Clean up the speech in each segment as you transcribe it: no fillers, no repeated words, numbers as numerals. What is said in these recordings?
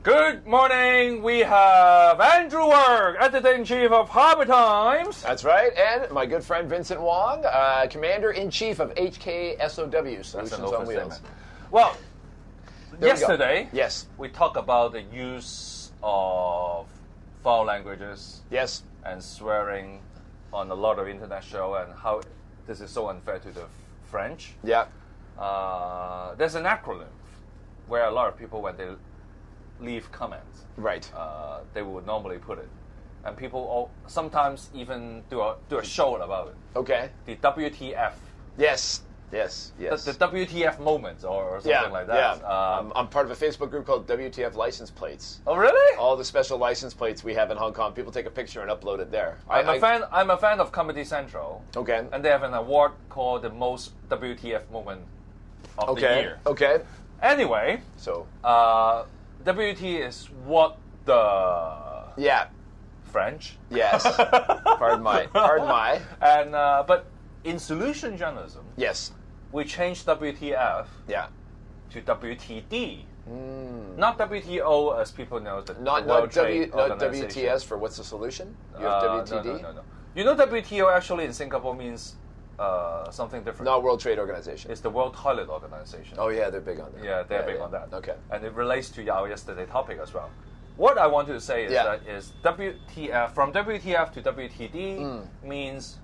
Good morning. We have Andrew Work, Editor-in-Chief of Harbour Times. That's right. And my good friend Vincent Wong, Commander-in-Chief of HKSOW, Solutions on Wheels. Well, yesterday, we talked about the use of foul languages and swearing on a lot of internet shows and how this is so unfair to the French. Yeah. There's an acronym where a lot of people, when they leave comments, they would normally put it, and people sometimes even do a show about it. Okay. The WTF. Yes. The WTF moment or something like that. Yeah. I'm part of a Facebook group called WTF License Plates. Oh, really? All the special license plates we have in Hong Kong, people take a picture and upload it there. I'm a fan of Comedy Central. Okay. And they have an award called the most WTF moment of the year. Okay. Anyway. So. WT is what the French. Yes. Pardon my. And but in solution journalism, we changed WTF to WTD. Not WTO as people know. Not WTS for what's the solution? You have WTD? No. You know WTO actually in Singapore means something different. Not World Trade Organization. It's the World Toilet Organization. Oh yeah, they're big on that. Yeah, they're big on that. Okay. And it relates to our yesterday topic as well. What I want to say is that is WTF from WTF to WTD means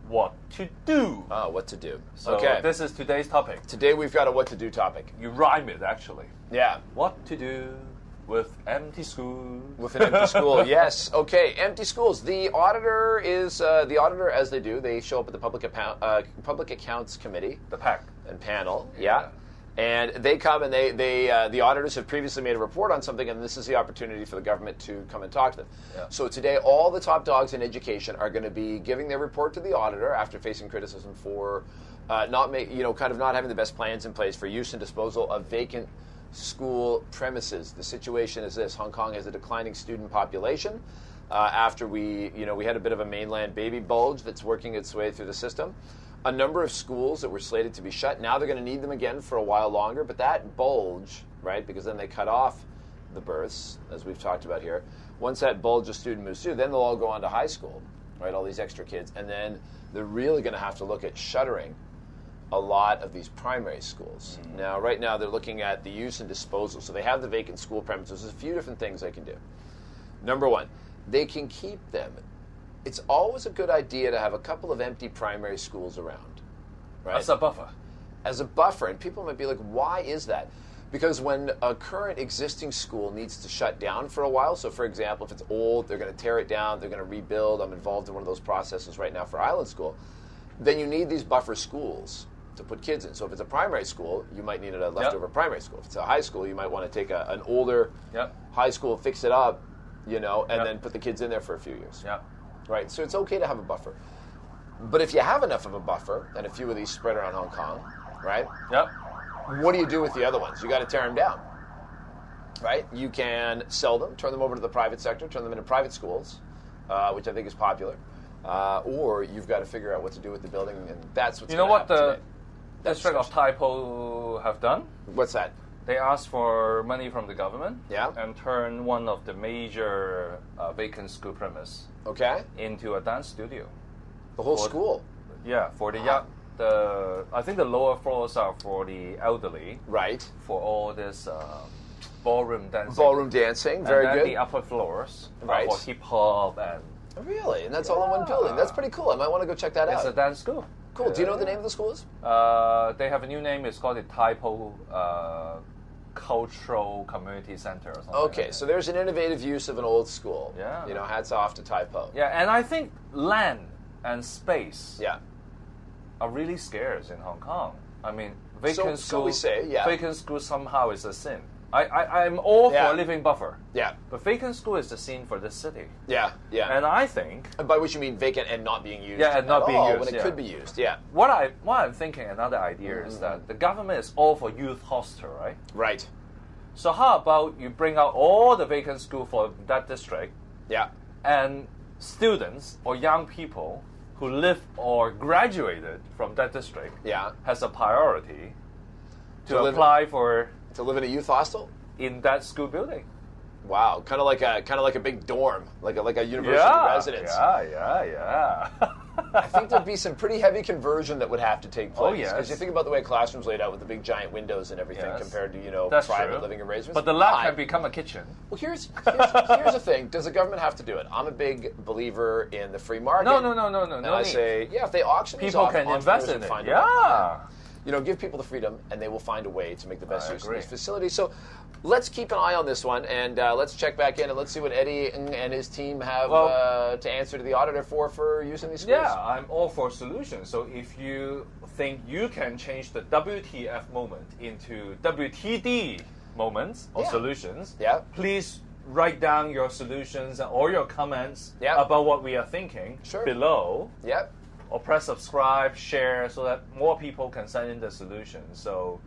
what to do. What to do. So this is today's topic. Today we've got a what to do topic. You rhyme it actually. Yeah. What to do with empty schools. With an empty school, yes. Okay, empty schools. The auditor is the auditor, as they do. They show up at the Public Accounts Committee, the PAC and panel. Yeah. And they come and they the auditors have previously made a report on something, and this is the opportunity for the government to come and talk to them. Yeah. So today, all the top dogs in education are going to be giving their report to the auditor after facing criticism for not having the best plans in place for use and disposal of vacant school premises. The situation is this: Hong Kong has a declining student population after we had a bit of a mainland baby bulge that's working its way through the system. A number of schools that were slated to be shut, now they're going to need them again for a while longer, but that bulge, right, because then they cut off the births, as we've talked about here. Once that bulge of student moves through, then they'll all go on to high school, right, all these extra kids, and then they're really going to have to look at shuttering a lot of these primary schools. Now, right now, they're looking at the use and disposal. So they have the vacant school premises. There's a few different things they can do. Number one, they can keep them. It's always a good idea to have a couple of empty primary schools around, right? As a buffer. As a buffer. And people might be like, why is that? Because when a current existing school needs to shut down for a while, so for example, if it's old, they're going to tear it down, they're going to rebuild. I'm involved in one of those processes right now for Island School. Then you need these buffer schools to put kids in. So if it's a primary school, you might need a leftover primary school. If it's a high school, you might want to take an older high school, fix it up, and then put the kids in there for a few years. Right? So it's okay to have a buffer. But if you have enough of a buffer, and a few of these spread around Hong Kong, right? What do you do with the other ones? You got to tear them down, right? You can sell them, turn them over to the private sector, turn them into private schools, which I think is popular. Or you've got to figure out what to do with the building, and that's what's going to happen today. District of Tai Po have done? What's that? They asked for money from the government and turn one of the major vacant school premise into a dance studio. The whole school? Yeah, for I think the lower floors are for the elderly. Right. For all this ballroom dancing. Ballroom dancing, very good. And then the upper floors are for hip-hop and... Really? And that's all in one building? That's pretty cool. I might want to go check that out. It's a dance school. Cool. Do you know what the name of the school is? They have a new name. It's called the Tai Po Cultural Community Center or something. Okay, so there's an innovative use of an old school. Yeah. Hats off to Tai Po. Yeah, and I think land and space are really scarce in Hong Kong. I mean, vacant school somehow is a sin. I'm all for a living buffer. Yeah. But vacant school is the scene for this city. Yeah. And I think... And by which you mean vacant and not being used and not being used, when it could be used, What I'm thinking, another idea is that the government is all for youth hostel, right? Right. So how about you bring out all the vacant school for that district and students or young people who live or graduated from that district has a priority to apply for... To live in a youth hostel? in that school building. Wow, kind of like a big dorm, like a university residence. Yeah. I think there'd be some pretty heavy conversion that would have to take place. Oh, yes. Because you think about the way classrooms laid out with the big giant windows and everything compared to, That's private true. living arrangements. But the lab can become a kitchen. Well, here's the thing. Does the government have to do it? I'm a big believer in the free market. No. And I say, if they auction these people off, can invest in it. Find give people the freedom, and they will find a way to make the best use of these facilities. So let's keep an eye on this one, and let's check back in, and let's see what Eddie and his team have to answer to the auditor for using these schools. Yeah, I'm all for solutions. So if you think you can change the WTF moment into WTD moments or solutions, please write down your solutions or your comments about what we are thinking below. Yep. Or press subscribe, share, so that more people can send in the solutions. So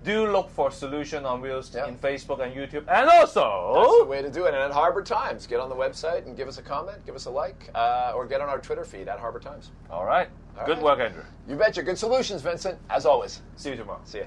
do look for Solution on Wheels in Facebook and YouTube. And also, that's the way to do it. And at Harbor Times, get on the website and give us a comment, give us a like, or get on our Twitter feed at Harbor Times. All right. Good work, Andrew. You betcha. Good solutions, Vincent, as always. See you tomorrow. See ya.